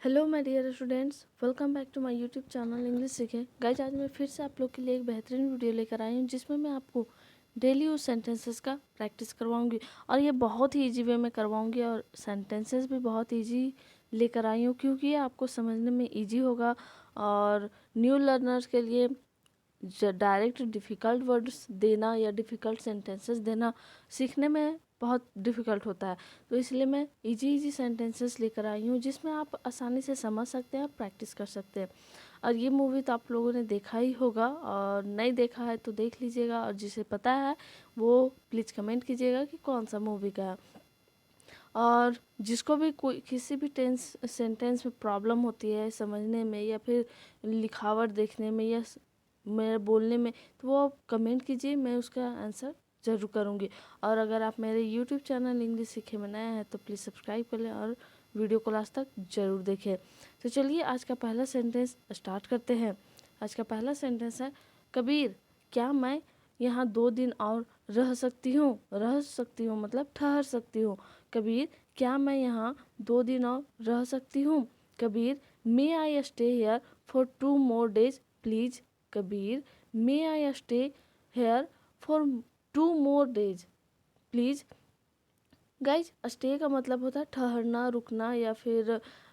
Hello my dear students, welcome back to my YouTube channel English सीखें। Guys आज मैं फिर से आप लोग के लिए एक बेहतरीन वीडियो लेकर आई हूँ जिसमें मैं आपको डेली यूज सेंटेंसेस का प्रैक्टिस करवाऊंगी और ये बहुत ही इजी वे में करवाऊंगी और सेंटेंसेस भी बहुत इजी लेकर आई हूँ क्योंकि ये आपको समझने में इजी होगा और न्यू लर्नर्स के लिए डायरेक्ट डिफ़िकल्ट वर्ड्स देना या डिफ़िकल्ट सेंटेंसेस देना सीखने में बहुत डिफ़िकल्ट होता है। तो इसलिए मैं इजी सेंटेंसेस लेकर आई हूँ जिसमें आप आसानी से समझ सकते हैं और प्रैक्टिस कर सकते हैं। और ये मूवी तो आप लोगों ने देखा ही होगा और नहीं देखा है तो देख लीजिएगा, और जिसे पता है वो प्लीज़ कमेंट कीजिएगा कि कौन सा मूवी का है। और जिसको भी कोई किसी भी सेंटेंस में प्रॉब्लम होती है समझने में या फिर लिखावट देखने में या मेरे बोलने में, तो वो आप कमेंट कीजिए, मैं उसका आंसर ज़रूर करूँगी। और अगर आप मेरे यूट्यूब चैनल इंग्लिश सीखे में नया है तो प्लीज़ सब्सक्राइब कर लें और वीडियो को लास्ट तक ज़रूर देखें। तो चलिए आज का पहला सेंटेंस स्टार्ट करते हैं। आज का पहला सेंटेंस है, कबीर क्या मैं यहाँ 2 दिन और रह सकती हूँ। रह सकती हूँ मतलब ठहर सकती हूँ। कबीर क्या मैं यहाँ 2 दिन और रह सकती हूँ। Kabir may I stay here for 2 more days please. Kabir may I stay here for 2 more days please. Guys stay का मतलब होता है ठहरना, रुकना या फिर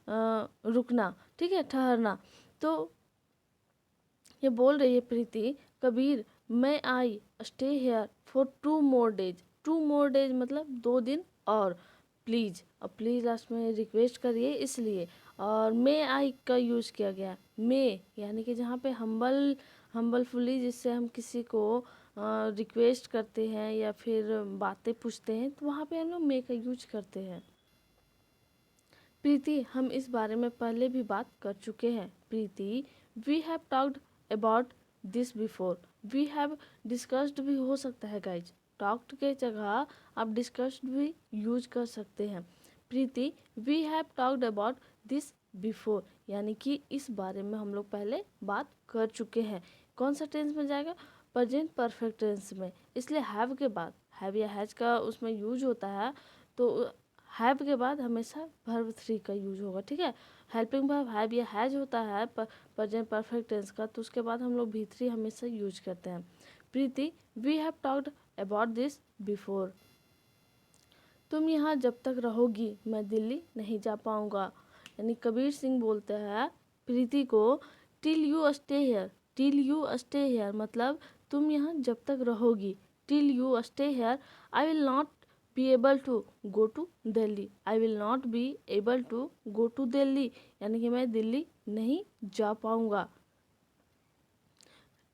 रुकना, ठीक है, ठहरना। तो ये बोल रही है प्रीति, कबीर मैं आई stay here for 2 more days। 2 more days मतलब 2 दिन और प्लीज़, और प्लीज़ लास्ट में रिक्वेस्ट करिए इसलिए। और मे आई का यूज़ किया गया, मे यानी कि जहाँ पे हम्बलफुली जिससे हम किसी को रिक्वेस्ट करते हैं या फिर बातें पूछते हैं तो वहाँ पे हम लोग मे का यूज करते हैं। प्रीति हम इस बारे में पहले भी बात कर चुके हैं। Preeti we have talked about this before. We have discussed भी हो सकता है गाइज, टॉक्ड के जगह आप डिस्कस्ड भी यूज कर सकते हैं। Preeti we have talked about this before यानी कि इस बारे में हम लोग पहले बात कर चुके हैं। कौन सा टेंस में जाएगा? प्रेजेंट परफेक्ट टेंस में, इसलिए हैव के बाद हैव या हैज का उसमें यूज होता है। तो हैव के बाद हमेशा वर्ब 3 का यूज होगा, ठीक है। हेल्पिंग वर्ब हैव या हैज होता है प्रेजेंट परफेक्ट टेंस का, तो उसके बाद हम लोग भी3 हमेशा यूज करते हैं। Preeti we have talked about this before. तुम यहाँ जब तक रहोगी मैं दिल्ली नहीं जा पाऊँगा। यानी कबीर सिंह बोलते हैं प्रीति को, till you stay here. Till you stay here मतलब तुम यहाँ जब तक रहोगी। Till you stay here I will not be able to go to Delhi. I will not be able to go to Delhi यानी कि मैं दिल्ली नहीं जा पाऊँगा।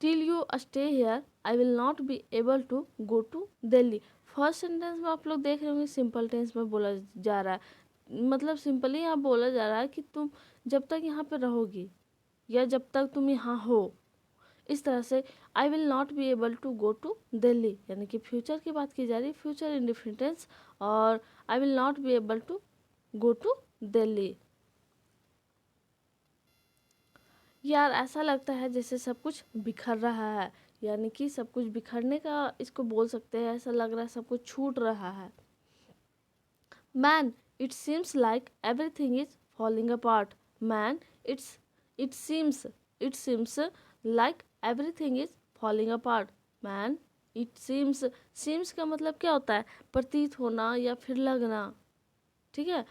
Till you stay here I will not be able to go to Delhi. First sentence में आप लोग देख रहे होंगे सिंपल टेंस में बोला जा रहा है, मतलब सिंपली यहाँ बोला जा रहा है कि तुम जब तक यहाँ पे रहोगी या जब तक तुम यहाँ हो, इस तरह से I will not be able to go to Delhi यानी कि फ्यूचर की बात की जा रही है, फ्यूचर इंडेफिनिट टेंस, और I will not be able to go to Delhi. यार ऐसा लगता है जैसे सब कुछ बिखर रहा है, यानी कि सब कुछ बिखरने का इसको बोल सकते हैं, ऐसा लग रहा है सब कुछ छूट रहा है। Man it seems like everything is falling apart. Man it seems like everything is falling apart. Man it seems का मतलब क्या होता है? प्रतीत होना या फिर लगना, ठीक है।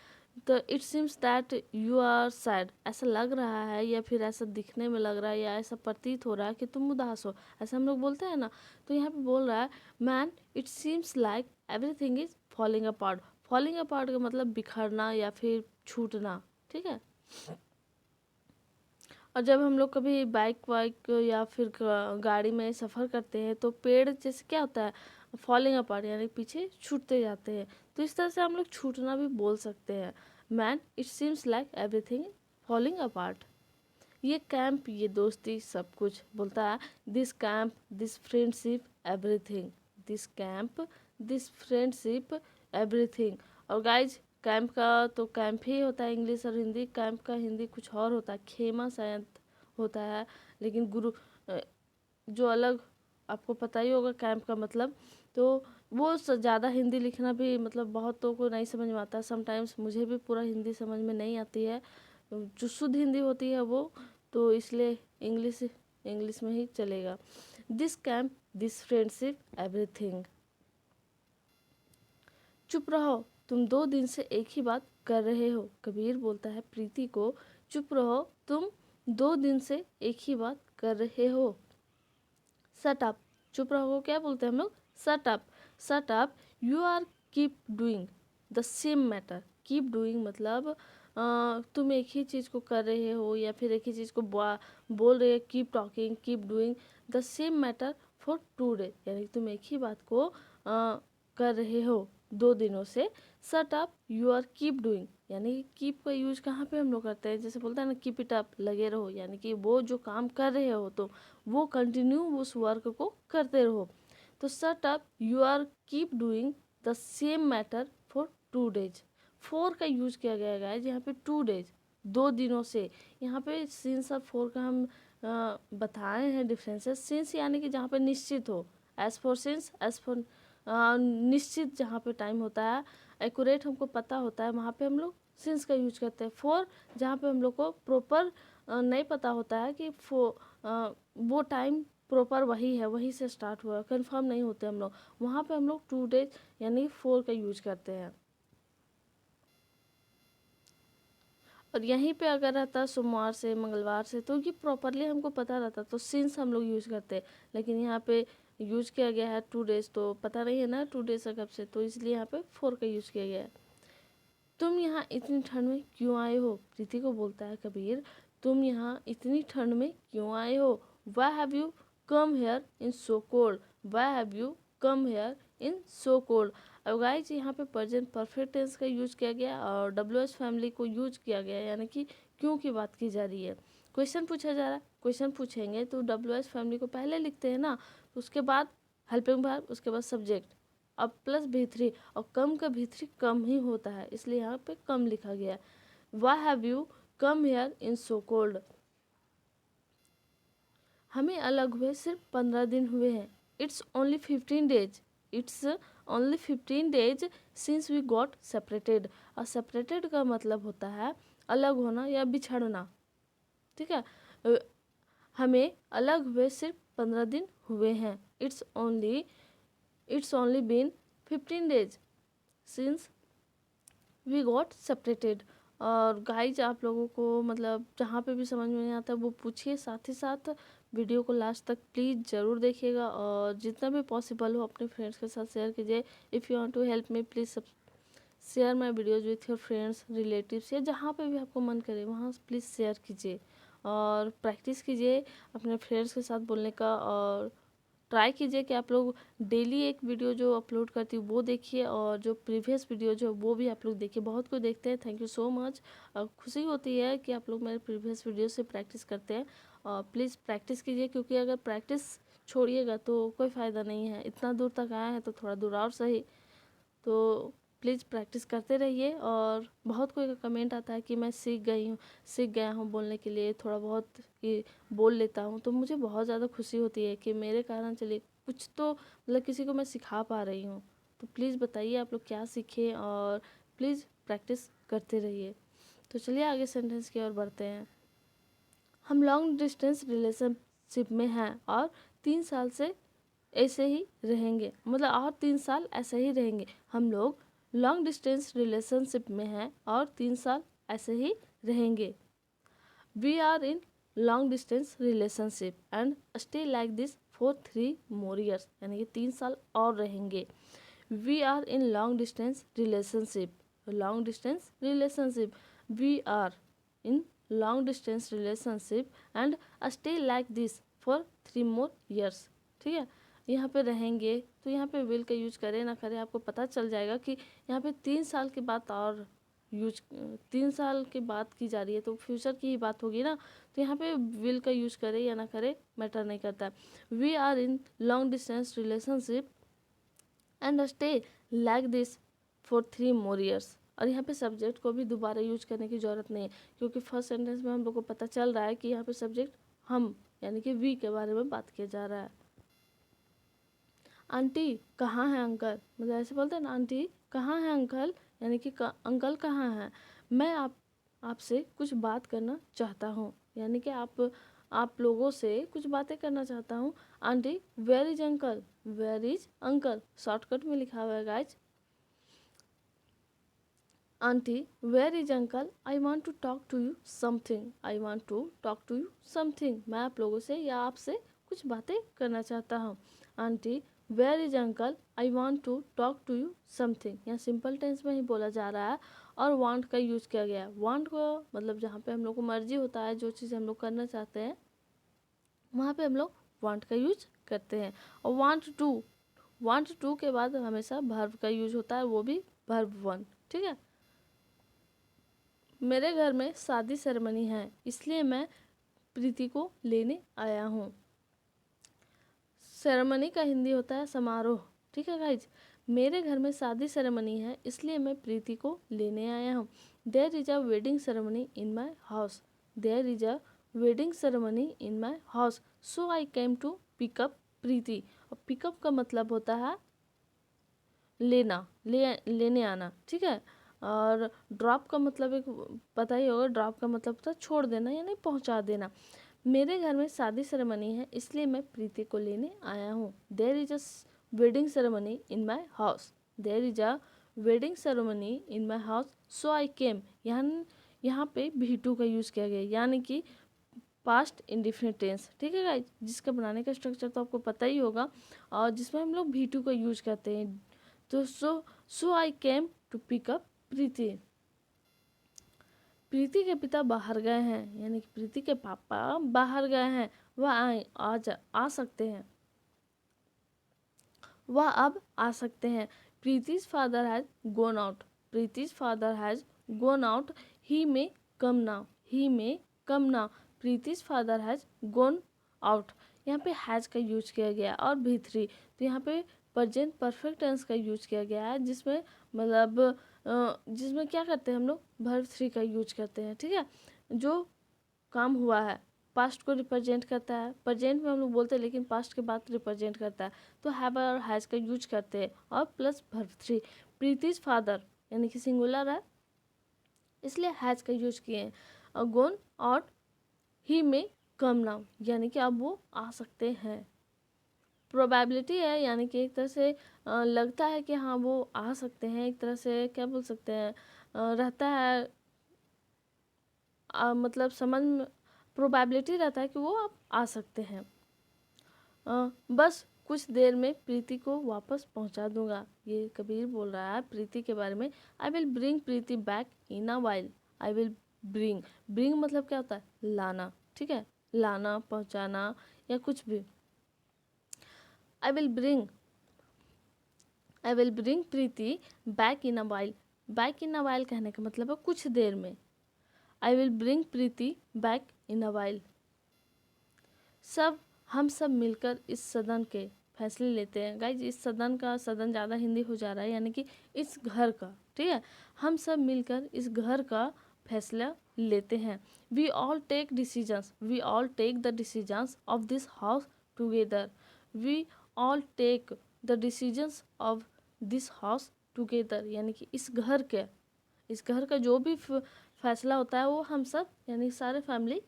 तो it seems that you are sad, ऐसा लग रहा है या फिर ऐसा दिखने में लग रहा है या ऐसा प्रतीत हो रहा है कि तुम उदास हो, ऐसा हम लोग बोलते हैं ना। तो यहाँ पे बोल रहा है man it seems like everything is falling apart. Falling apart का मतलब बिखरना या फिर छूटना, ठीक है। और जब हम लोग कभी बाइक वाइक या फिर गाड़ी में सफ़र करते हैं तो पेड़ जैसे क्या होता है, फॉलिंग अपार्ट यानी पीछे छूटते जाते हैं, तो इस तरह से हम लोग छूटना भी बोल सकते हैं। Man it seems like everything falling apart. ये कैंप, ये दोस्ती, सब कुछ बोलता है this camp, this friendship, everything. This camp, this friendship, everything. और गाइज कैंप का तो कैंप ही होता है इंग्लिश और हिंदी, कैंप का हिंदी कुछ और होता है, खेमा शायद होता है, लेकिन गुरु जो अलग आपको पता ही होगा कैंप का मतलब। तो वो ज़्यादा हिंदी लिखना भी मतलब बहुतों को नहीं समझ में आता, समटाइम्स मुझे भी पूरा हिंदी समझ में नहीं आती है, जो शुद्ध हिंदी होती है वो, तो इसलिए इंग्लिश में ही चलेगा। This camp, this friendship, everything. चुप रहो, तुम 2 दिन से एक ही बात कर रहे हो। कबीर बोलता है प्रीति को, चुप रहो, तुम 2 दिन से एक ही बात कर रहे हो। शट अप, चुप रहो को क्या बोलते हैं हम लोग? Shut up. Shut up, you are keep doing the same matter. Keep doing मतलब तुम एक ही चीज़ को कर रहे हो या फिर एक ही चीज़ को बोल रहे हो। Keep talking, keep doing the same matter for 2 days, यानी कि तुम एक ही बात को कर रहे हो 2 दिनों से। Shut up, you are keep doing, यानी कि कीप का यूज कहाँ पे हम लोग करते हैं? जैसे बोलते हैं ना कीप इट अप, लगे रहो, यानी कि वो जो काम कर रहे हो तो वो कंटिन्यू उस वर्क को करते रहो। तो shut up, you are keep doing the same matter for 2 days. 4 का यूज किया गया है यहाँ पे 2 डेज, 2 दिनों से। यहाँ पे सिंस और 4 का हम बताए हैं डिफरेंसेस। सिंस यानी कि जहाँ पे निश्चित हो, as for since, as for निश्चित जहाँ पे टाइम होता है, एक्यूरेट हमको पता होता है, वहाँ पे हम लोग सिंस का यूज करते हैं। 4 जहाँ पे हम लोग को प्रॉपर नहीं पता होता है कि वो टाइम प्रॉपर वही है, वहीं से स्टार्ट हुआ, कंफर्म नहीं होते हम लोग, वहाँ पे हम लोग 2 डेज यानी 4 का यूज करते हैं। और यहीं पे अगर रहता सोमवार से मंगलवार से तो ये प्रॉपरली हमको पता रहता, तो सिंस हम लोग यूज करते। लेकिन यहाँ पे यूज किया गया है 2 डेज, तो पता नहीं है ना 2 डेज का कब से, तो इसलिए यहाँ पे 4 का यूज किया गया है। तुम यहाँ इतनी ठंड में क्यों आए हो? प्रीति को बोलता है कबीर, तुम यहाँ इतनी ठंड में क्यों आए हो? Y have you come here in so cold? Y have you come here in so cold? अब गाइस यहाँ पे प्रेजेंट परफेक्ट टेंस का यूज किया गया और WH फैमिली को यूज किया गया, यानी कि क्यों की बात की जा रही है। क्वेश्चन पूछा जा रहा है, क्वेश्चन पूछेंगे तो WH फैमिली को पहले लिखते हैं ना, उसके बाद हेल्पिंग वर्ब, उसके बाद सब्जेक्ट, अब प्लस भी3, और कम का भी3 कम ही होता है, इसलिए यहाँ पे कम लिखा गया। Why have you come here in so cold? हमें अलग हुए सिर्फ 15 दिन हुए हैं। It's only 15 days, it's only 15 days since we got separated. और सेपरेटेड का मतलब होता है अलग होना या बिछड़ना, ठीक है। हमें अलग हुए सिर्फ 15 दिन हुए हैं। It's only been 15 days since we got separated. और गाइज आप लोगों को मतलब जहाँ पे भी समझ में नहीं आता वो पूछिए, साथ ही साथ वीडियो को लास्ट तक प्लीज़ ज़रूर देखिएगा और जितना भी पॉसिबल हो अपने फ्रेंड्स के साथ शेयर कीजिए। If you want to help me please share my videos with your friends, relatives, या जहाँ पे भी आपको मन करे वहाँ प्लीज़ शेयर कीजिए और प्रैक्टिस कीजिए अपने फ्रेंड्स के साथ बोलने का। और ट्राई कीजिए कि आप लोग डेली एक वीडियो जो अपलोड करती हूँ वो देखिए और जो प्रीवियस वीडियो जो वो भी आप लोग देखिए। बहुत कोई देखते हैं, थैंक यू सो मच। खुशी होती है कि आप लोग मेरे प्रीवियस वीडियो से प्रैक्टिस करते हैं। और प्लीज़ प्रैक्टिस कीजिए, क्योंकि अगर प्रैक्टिस छोड़िएगा तो कोई फ़ायदा नहीं है। इतना दूर तक आए हैं तो थोड़ा दूर और सही, तो प्लीज़ प्रैक्टिस करते रहिए। और बहुत कोई का कमेंट आता है कि मैं सीख गया हूँ बोलने के लिए, थोड़ा बहुत कि बोल लेता हूँ, तो मुझे बहुत ज़्यादा खुशी होती है कि मेरे कारण चलिए कुछ तो मतलब किसी को मैं सिखा पा रही हूँ। तो प्लीज़ बताइए आप लोग क्या सीखें और प्लीज़ प्रैक्टिस करते रहिए। तो चलिए आगे सेंटेंस की ओर बढ़ते हैं। हम लॉन्ग डिस्टेंस रिलेशनशिप में हैं और 3 साल से ऐसे ही रहेंगे, मतलब और 3 साल ऐसे ही रहेंगे। हम लोग लॉन्ग डिस्टेंस रिलेशनशिप में हैं और 3 साल ऐसे ही रहेंगे। We are in long distance relationship and stay like this for 3 more years, यानी कि 3 साल और रहेंगे। We are in long distance relationship, long distance relationship, we are in long distance relationship and stay like this for 3 more years, ठीक है। यहाँ पे रहेंगे तो यहाँ पे विल का यूज करें ना करें आपको पता चल जाएगा कि यहाँ पे 3 साल की बात और 3 साल की बात की जा रही है तो फ्यूचर की ही बात होगी ना, तो यहाँ पे विल का यूज करे या ना करे मैटर नहीं करता। We are in long distance relationship and stay like this for 3 more years। और यहाँ पे सब्जेक्ट को भी दोबारा यूज करने की ज़रूरत नहीं है, क्योंकि फर्स्ट सेंटेंस में हम लोग को पता चल रहा है कि यहाँ पे सब्जेक्ट हम यानी कि वी के बारे में बात किया जा रहा है। आंटी कहाँ है अंकल, मतलब ऐसे बोलते हैं ना, आंटी कहाँ है अंकल, यानी कि अंकल कहाँ हैं। मैं आपसे कुछ बात करना चाहता हूँ, यानी कि आप लोगों से कुछ बातें करना चाहता हूँ। Aunty where is uncle, where is uncle, shortcut में लिखा हुआ है guys. Aunty where is uncle, I want to talk to you something, I want to talk to you something, मैं आप लोगों से या आपसे कुछ बातें करना चाहता हूँ। Aunty where is uncle, I want to talk to you something, यहाँ सिंपल टेंस में ही बोला जा रहा है और वांट का यूज किया गया है। वांट को मतलब जहाँ पे हम लोग को मर्जी होता है, जो चीज़ हम लोग करना चाहते हैं वहाँ पे हम लोग वांट का यूज करते हैं। और वांट टू के बाद हमेशा वर्ब का यूज होता है, वो भी वर्ब वन, ठीक है। मेरे घर में शादी सेरेमनी है, इसलिए मैं प्रीति को लेने आया हूँ। सेरेमनी का हिंदी होता है समारोह, ठीक है गाइज। मेरे घर में शादी सेरेमनी है, इसलिए मैं प्रीति को लेने आया हूँ। There is a wedding ceremony in my house, there is a wedding ceremony in my house, so I came to pick up Preeti. और पिकअप का मतलब होता है लेना, लेने आना, ठीक है। और ड्रॉप का मतलब एक पता ही होगा, ड्रॉप का मतलब होता है छोड़ देना यानी पहुंचा देना। मेरे घर में शादी सेरेमनी है, इसलिए मैं प्रीति को लेने आया हूँ। There is a wedding ceremony in my house, there is a wedding ceremony in my house, so I came. यहाँ पे भी टू का यूज़ किया गया, यानी कि पास्ट इंडिफिनिट टेंस, ठीक है गाइज। जिसका बनाने का स्ट्रक्चर तो आपको पता ही होगा और जिसमें हम लोग भी टू का यूज करते हैं। तो सो I came to pick up प्रीति। प्रीति के पिता बाहर गए हैं, यानी कि प्रीति के पापा बाहर गए हैं, वह आ सकते हैं, वह अब आ सकते हैं। Preeti's father has gone out, Preeti's father has gone out, he may come now, he may come now, Preeti's father has gone out. यहाँ पे हैज का यूज किया गया और भी थ्री, तो यहाँ पे प्रेजेंट परफेक्ट टेंस का यूज किया गया है, जिसमें मतलब जिसमें क्या करते हैं हम लोग वर्ब थ्री का यूज करते हैं, ठीक है। जो काम हुआ है पास्ट को रिप्रेजेंट करता है, प्रेजेंट में हम लोग बोलते हैं लेकिन पास्ट के बाद रिप्रेजेंट करता है, तो हैव और हैज का यूज करते हैं और प्लस वर्ब थ्री। प्रीति's फादर यानी कि सिंगुलर है, इसलिए हैज का यूज किए हैं। और गोन और ही में कम नाउ, यानी कि अब वो आ सकते हैं। प्रोबेबिलिटी है, यानी कि एक तरह से लगता है कि हाँ वो आ सकते हैं, एक तरह से क्या बोल सकते हैं, रहता है मतलब समझ में प्रोबेबिलिटी रहता है कि वो अब आ सकते हैं। बस कुछ देर में प्रीति को वापस पहुंचा दूंगा, ये कबीर बोल रहा है प्रीति के बारे में। I will bring Preeti back in a while, I will bring मतलब क्या होता है लाना, ठीक है, लाना पहुंचाना या कुछ भी। I will bring Preeti back in a while, back in a while कहने का मतलब है कुछ देर में। I will bring Preeti back in a while. हम सब मिलकर इस सदन के फैसले लेते हैं। गाइज इस सदन का सदन ज़्यादा हिंदी हो जा रहा है, यानी कि इस घर का, ठीक है। हम सब मिलकर इस घर का फैसला लेते हैं। We all take the decisions of this house together, we all take the decisions of this house together, यानी कि इस घर का जो भी फैसला होता है वो हम सब यानी सारे फैमिली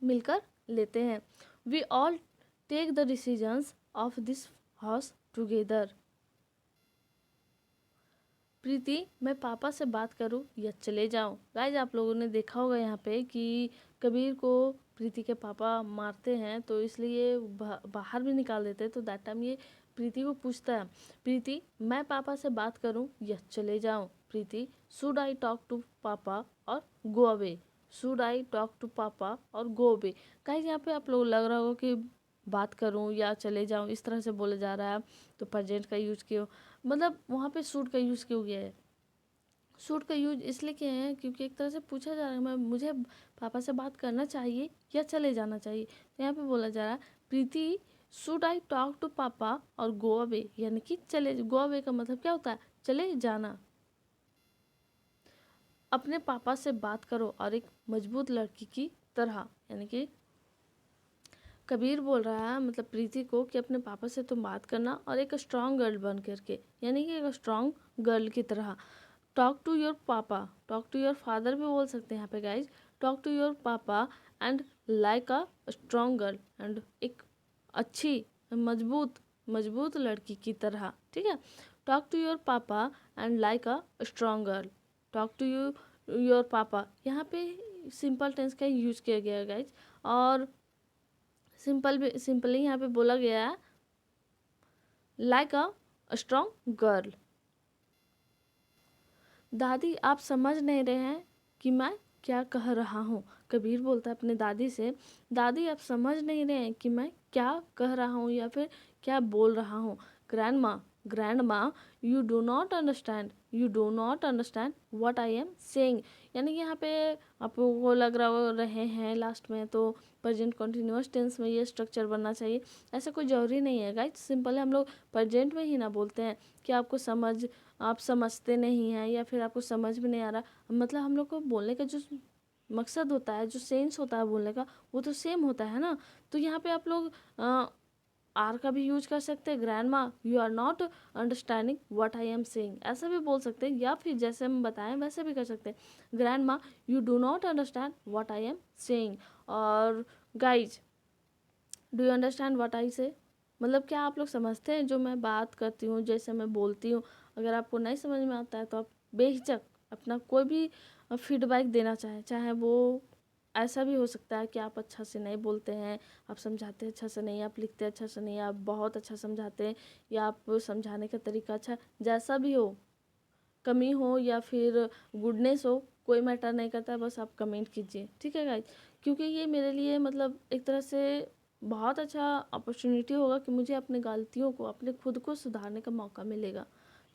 मिलकर लेते हैं। We all take the decisions of this house together. Preeti मैं पापा से बात करूं या चले जाऊं। गाइज आप लोगों ने देखा होगा यहाँ पे कि कबीर को प्रीति के पापा मारते हैं, तो इसलिए बाहर भी निकाल देते हैं, तो दैट टाइम ये प्रीति को पूछता है, प्रीति मैं पापा से बात करूं या चले जाऊं। Preeti should I talk to papa or go away, should I talk to papa or go away. Guys यहाँ पे आप लोग लग रहा होगा कि बात करूं या चले जाऊं इस तरह से बोला जा रहा है, तो प्रेजेंट का यूज क्यों, मतलब वहाँ पे शुड का यूज़ क्यों गया है। शुड का यूज इसलिए किया है क्योंकि एक तरह से पूछा जा रहा है मुझे पापा से बात करना चाहिए या चले जाना चाहिए, तो यहाँ पे बोला जा रहा है प्रीति should I talk to papa or go away, यानी कि चले, गो अवे का मतलब क्या होता है चले जाना। अपने पापा से बात करो और एक मजबूत लड़की की तरह, यानी कि कबीर बोल रहा है मतलब प्रीति को कि अपने पापा से तुम बात करना और एक स्ट्रांग गर्ल बन करके, यानी कि एक स्ट्रांग गर्ल की तरह। Talk to your papa, talk to your father भी बोल सकते हैं यहाँ पे guys. Talk to your papa and like a strong girl, and एक अच्छी मजबूत लड़की की तरह, ठीक है। Talk to your papa and like a strong girl. Talk to your papa, यहाँ पे सिंपल टेंस का यूज किया गया है गाइज, और सिंपली यहाँ पे बोला गया है लाइक अ स्ट्रॉन्ग गर्ल। दादी आप समझ नहीं रहे हैं कि मैं क्या कह रहा हूँ। कबीर बोलता है अपने दादी से, दादी आप समझ नहीं रहे हैं कि मैं क्या कह रहा हूँ या फिर क्या बोल रहा हूँ। Grandma you do not understand what I am saying. यानी कि यहाँ पे आपको लग रहे हैं लास्ट में तो प्रेजेंट कंटिन्यूअस टेंस में ये स्ट्रक्चर बनना चाहिए। ऐसा कोई जरूरी नहीं है गाइस, सिंपल हम लोग प्रेजेंट में ही ना बोलते हैं कि आप समझते नहीं हैं या फिर आपको समझ में नहीं आ रहा। मतलब हम लोग को बोलने का जो मकसद होता है, जो सेंस होता है बोलने का, वो तो सेम होता है ना। तो यहाँ पे आप लोग आर का भी यूज कर सकते हैं, grandma you are not understanding what I am saying, ऐसा भी बोल सकते हैं। या फिर जैसे हम बताएं वैसे भी कर सकते हैं, grandma you do not understand what I am saying. और guys do you understand what I say, मतलब क्या आप लोग समझते हैं जो मैं बात करती हूँ, जैसे मैं बोलती हूँ। अगर आपको नहीं समझ में आता है तो आप बेहिचक अपना कोई भी फीडबैक देना चाहे वो ऐसा भी हो सकता है कि आप अच्छा से नहीं बोलते हैं, आप समझाते अच्छा से नहीं, आप लिखते अच्छा से नहीं, आप बहुत अच्छा समझाते हैं, या आप समझाने का तरीका अच्छा, जैसा भी हो, कमी हो या फिर गुडनेस हो, कोई मैटर नहीं करता, बस आप कमेंट कीजिए, ठीक है गाइज। क्योंकि ये मेरे लिए मतलब एक तरह से बहुत अच्छा अपॉर्चुनिटी होगा कि मुझे अपने गलतियों को, अपने खुद को सुधारने का मौका मिलेगा।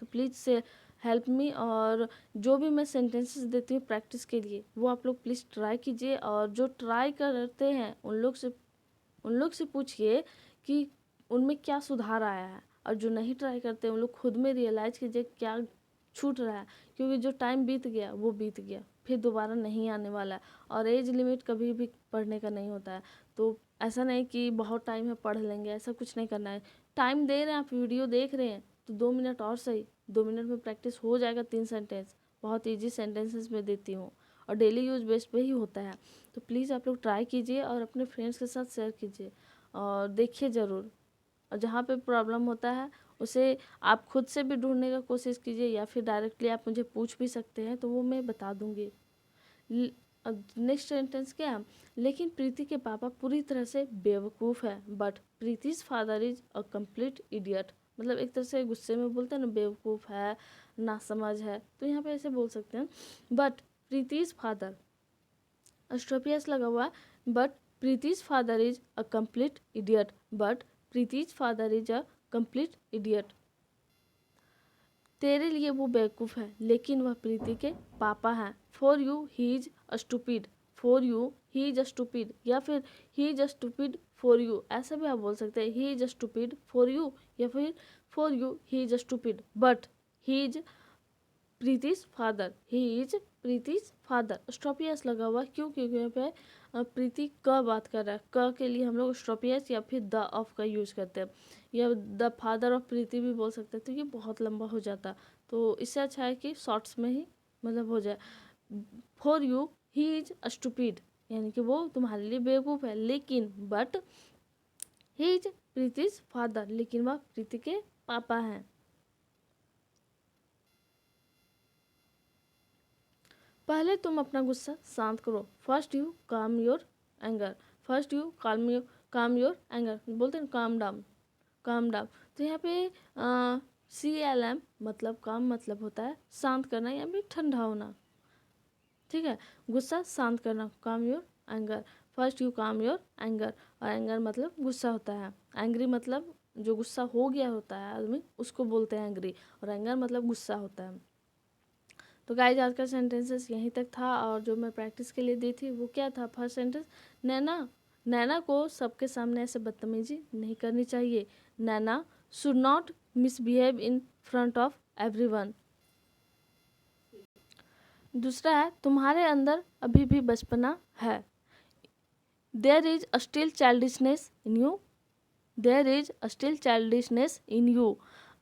तो प्लीज़ से हेल्प मी, और जो भी मैं सेंटेंसेस देती हूँ प्रैक्टिस के लिए वो आप लोग प्लीज़ ट्राई कीजिए। और जो ट्राई करते हैं उन लोग से पूछिए कि उनमें क्या सुधार आया है, और जो नहीं ट्राई करते उन लोग खुद में रियलाइज़ कीजिए क्या छूट रहा है। क्योंकि जो टाइम बीत गया वो बीत गया, फिर दोबारा नहीं आने वाला है, और एज लिमिट कभी भी पढ़ने का नहीं होता है। तो ऐसा नहीं कि बहुत टाइम है पढ़ लेंगे, ऐसा कुछ नहीं करना है। टाइम दे रहे हैं, आप वीडियो देख रहे हैं तो 2 मिनट और सही, 2 मिनट में प्रैक्टिस हो जाएगा। 3 सेंटेंस बहुत ईजी सेंटेंसेस में देती हूँ और डेली यूज बेस पे ही होता है। तो प्लीज़ आप लोग ट्राई कीजिए और अपने फ्रेंड्स के साथ शेयर कीजिए और देखिए ज़रूर। और जहाँ पे प्रॉब्लम होता है उसे आप खुद से भी ढूंढने का कोशिश कीजिए, या फिर डायरेक्टली आप मुझे पूछ भी सकते हैं तो वो मैं बता दूंगी। नेक्स्ट सेंटेंस क्या है, लेकिन प्रीति के पापा पूरी तरह से बेवकूफ़ है, but Preeti's father is a complete idiot. मतलब एक तरह से गुस्से में बोलते हैं ना, बेवकूफ़ है, नासमझ है, तो यहाँ पे ऐसे बोल सकते हैं। बट प्रीतिज फादर, स्ट्रोपियस लगा हुआ है, but Preeti's father is a complete idiot, but Preeti's father is a complete idiot. तेरे लिए वो बेवकूफ़ है लेकिन वह प्रीति के पापा हैं। For you he is a stupid, for you he is a stupid, या फिर he is a stupid for you, ऐसा भी आप बोल सकते हैं। He is a stupid for you, या फिर for you he is a stupid, but he is Preeti's father, he is Preeti's father. स्टॉपियस लगा हुआ क्यों, क्योंकि यहाँ पे प्रीति क बात कर रहा है, क के लिए हम लोग स्टॉपियस या फिर द ऑफ का यूज़ करते हैं, या द फादर ऑफ प्रीति भी बोल सकते हैं। तो ये बहुत लंबा हो जाता, तो इससे अच्छा है कि शॉर्ट्स में ही मतलब हो जाए। For you he is stupid, यानी कि वो तुम्हारे लिए बेवकूफ़ है, लेकिन but he is Preeti's father, लेकिन वह प्रीति के पापा हैं। पहले तुम अपना गुस्सा शांत करो, फर्स्ट यू काम योर एंगर, फर्स्ट यू काम योर एंगर, बोलते हैं काम डाउन, काम डाउन। तो यहाँ पे CLM मतलब काम मतलब होता है शांत करना या फिर ठंडा होना, ठीक है। गुस्सा शांत करना, काम योर एंगर, फर्स्ट यू काम योर एंगर, और एंगर मतलब गुस्सा होता है। एंग्री मतलब जो गुस्सा हो गया होता है आदमी उसको बोलते हैं एंग्री, और एंगर मतलब गुस्सा होता है। तो गाइज आज का सेंटेंसेस यहीं तक था, और जो मैं प्रैक्टिस के लिए दी थी वो क्या था। फर्स्ट सेंटेंस, नैना को सबके सामने ऐसे बदतमीजी नहीं करनी चाहिए। Naina should not misbehave in front of everyone. दूसरा है, तुम्हारे अंदर अभी भी बचपना है। There is a still childishness in you, there is a still childishness in you.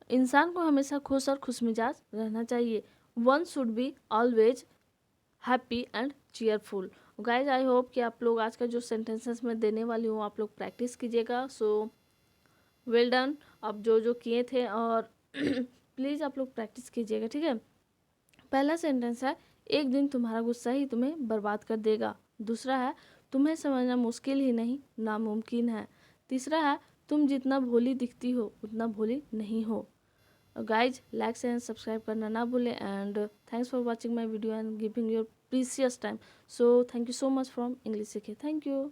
इंसान को हमेशा खुश और खुशमिजाज रहना चाहिए। One should be always happy and cheerful. Guys I hope कि आप लोग आज का जो सेंटेंसेस मैं देने वाली हूँ आप लोग प्रैक्टिस कीजिएगा। सो वेल डन, आप जो जो किए थे, और प्लीज़ आप लोग प्रैक्टिस कीजिएगा, ठीक है। पहला सेंटेंस है, एक दिन तुम्हारा गुस्सा ही तुम्हें बर्बाद कर देगा। दूसरा है, तुम्हें समझना मुश्किल ही नहीं नामुमकिन है। तीसरा है, तुम जितना भोली दिखती हो उतना भोली नहीं हो। गाइज लाइक एंड सब्सक्राइब करना ना भूलें, and thanks for watching my video and giving your precious time. So thank you so much from English Seekhe. Thank you.